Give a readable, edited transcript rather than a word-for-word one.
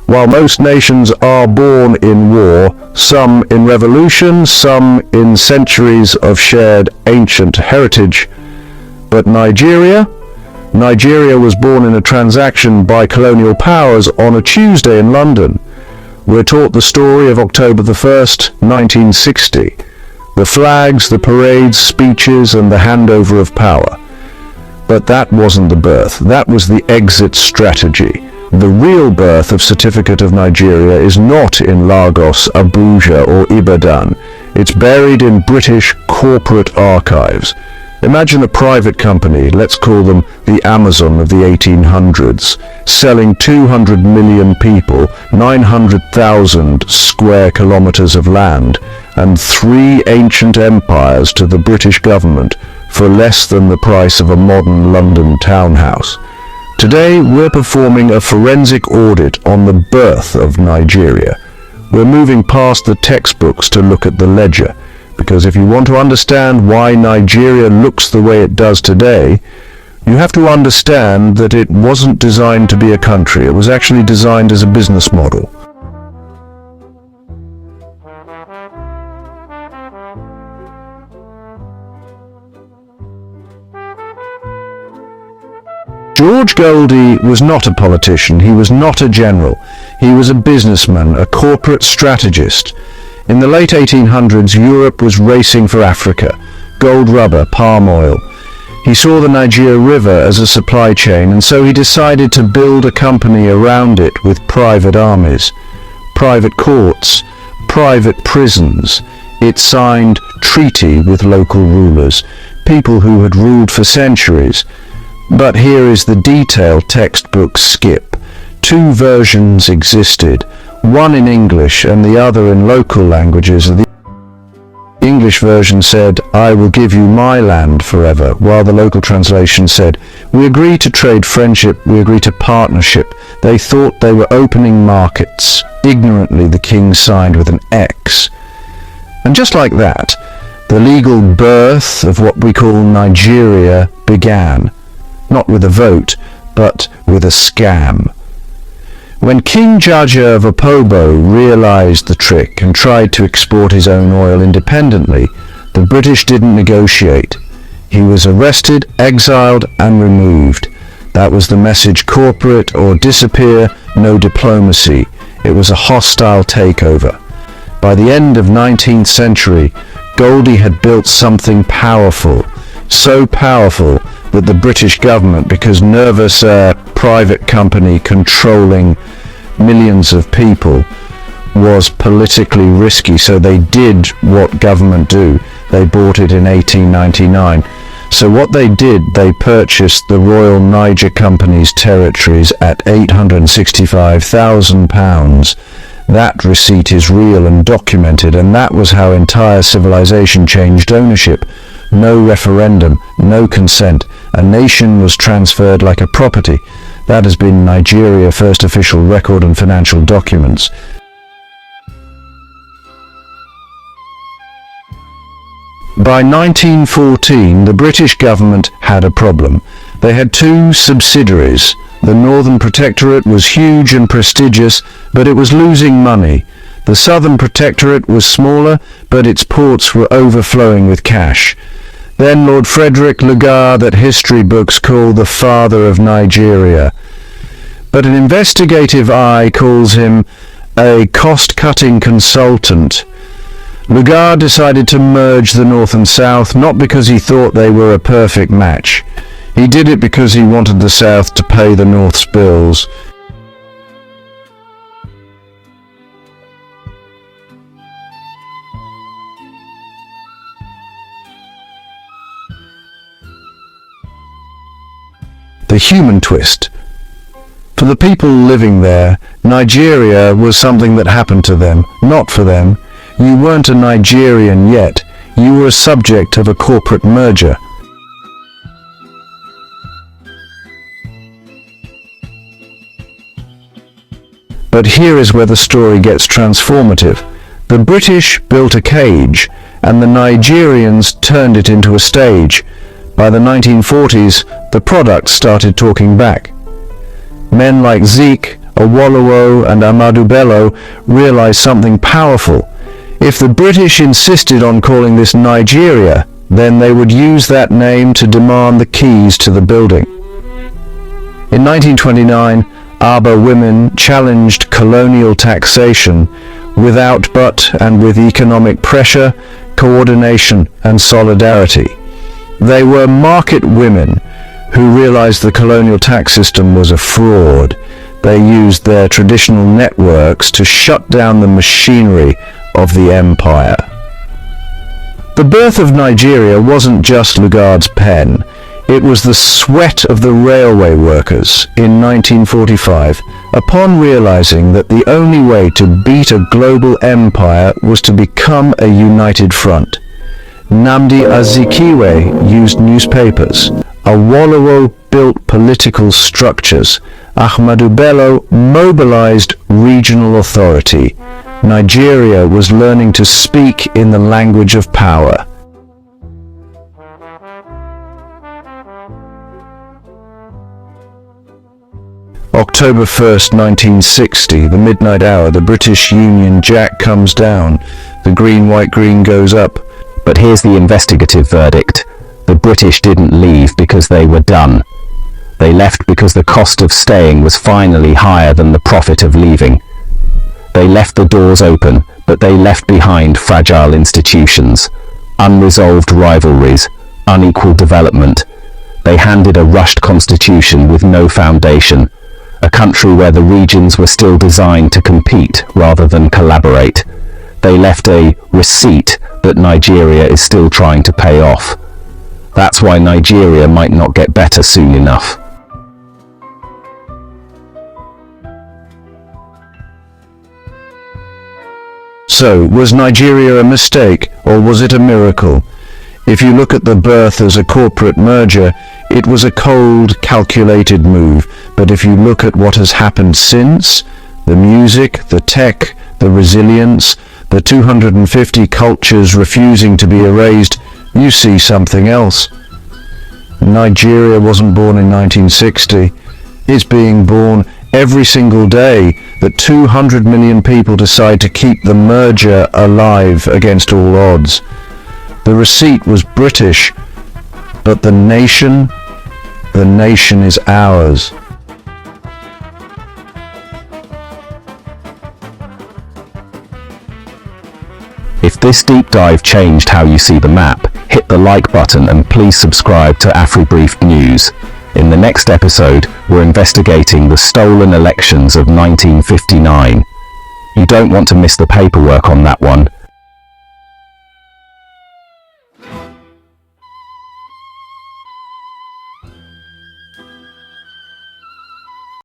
While most nations are born in war, some in revolution, some in centuries of shared ancient heritage. But Nigeria was born in a transaction by colonial powers on a Tuesday in London. We're taught the story of October the 1st, 1960. The flags, the parades, speeches, and the handover of power. But that wasn't the birth. That was the exit strategy. The real birth of Certificate of Nigeria is not in Lagos, Abuja, or Ibadan. It's buried in British corporate archives. Imagine a private company, let's call them the Amazon of the 1800s, selling 200 million people, 900,000 square kilometers of land, and 3 ancient empires to the British government for less than the price of a modern London townhouse. Today, we're performing a forensic audit on the birth of Nigeria. We're moving past the textbooks to look at the ledger, because if you want to understand why Nigeria looks the way it does today, you have to understand that it wasn't designed to be a country. It was actually designed as a business model. George Goldie was not a politician, he was not a general, he was a businessman, a corporate strategist. In the late 1800s, Europe was racing for Africa, gold rubber, palm oil. He saw the Niger River as a supply chain, and so he decided to build a company around it with private armies, private courts, private prisons. It signed treaty with local rulers, people who had ruled for centuries. But here is the detailed textbook skip. 2 versions existed, one in English and the other in local languages. The English version said, "I will give you my land forever," while the local translation said, "We agree to trade friendship, we agree to partnership." They thought they were opening markets. Ignorantly, the king signed with an X. And just like that, the legal birth of what we call Nigeria began. Not with a vote, but with a scam. When King Jaja of Opobo realized the trick and tried to export his own oil independently, the British didn't negotiate. He was arrested, exiled, and removed. That was the message: corporate or disappear, no diplomacy. It was a hostile takeover. By the end of 19th century, Goldie had built something powerful, so powerful that the British government, because nervous private company controlling millions of people was politically risky, so they did what government do. They bought it in 1899. So what they did, they purchased the Royal Niger Company's territories at £865,000. That receipt is real and documented, and that was how entire civilization changed ownership. No referendum, no consent. A nation was transferred like a property. That has been Nigeria's first official record and financial documents. By 1914, the British government had a problem. They had 2 subsidiaries. The Northern Protectorate was huge and prestigious, but it was losing money. The Southern Protectorate was smaller, but its ports were overflowing with cash. Then Lord Frederick Lugard, that history books call the father of Nigeria. But an investigative eye calls him a cost-cutting consultant. Lugard decided to merge the North and South, not because he thought they were a perfect match. He did it because he wanted the South to pay the North's bills. The human twist. For the people living there, Nigeria was something that happened to them, not for them. You weren't a Nigerian yet. You were a subject of a corporate merger. But here is where the story gets transformative. The British built a cage, and the Nigerians turned it into a stage. By the 1940s, the product started talking back. Men like Zeke Awolowo and Ahmadu Bello realized something powerful. If the British insisted on calling this Nigeria, then they would use that name to demand the keys to the building. In 1929, Aba women challenged colonial taxation without but and with economic pressure, coordination and solidarity. They were market women who realized the colonial tax system was a fraud. They used their traditional networks to shut down the machinery of the empire. The birth of Nigeria wasn't just Lugard's pen. It was the sweat of the railway workers in 1945, upon realizing that the only way to beat a global empire was to become a united front. Nnamdi Azikiwe used newspapers. Awolowo built political structures. Ahmadu Bello mobilized regional authority. Nigeria was learning to speak in the language of power. October 1st, 1960, the midnight hour, the British Union Jack comes down. The green, white, green goes up. But here's the investigative verdict. The British didn't leave because they were done. They left because the cost of staying was finally higher than the profit of leaving. They left the doors open, but they left behind fragile institutions, unresolved rivalries, unequal development. They handed a rushed constitution with no foundation, a country where the regions were still designed to compete rather than collaborate. They left a receipt that Nigeria is still trying to pay off. That's why Nigeria might not get better soon enough. So, was Nigeria a mistake, or was it a miracle? If you look at the birth as a corporate merger, it was a cold, calculated move. But if you look at what has happened since, the music, the tech, the resilience, the 250 cultures refusing to be erased, you see something else. Nigeria wasn't born in 1960. It's being born every single day that 200 million people decide to keep the merger alive against all odds. The receipt was British, but the nation is ours. If this deep dive changed how you see the map, hit the like button and please subscribe to AfriBrief News. In the next episode, we're investigating the stolen elections of 1959. You don't want to miss the paperwork on that one.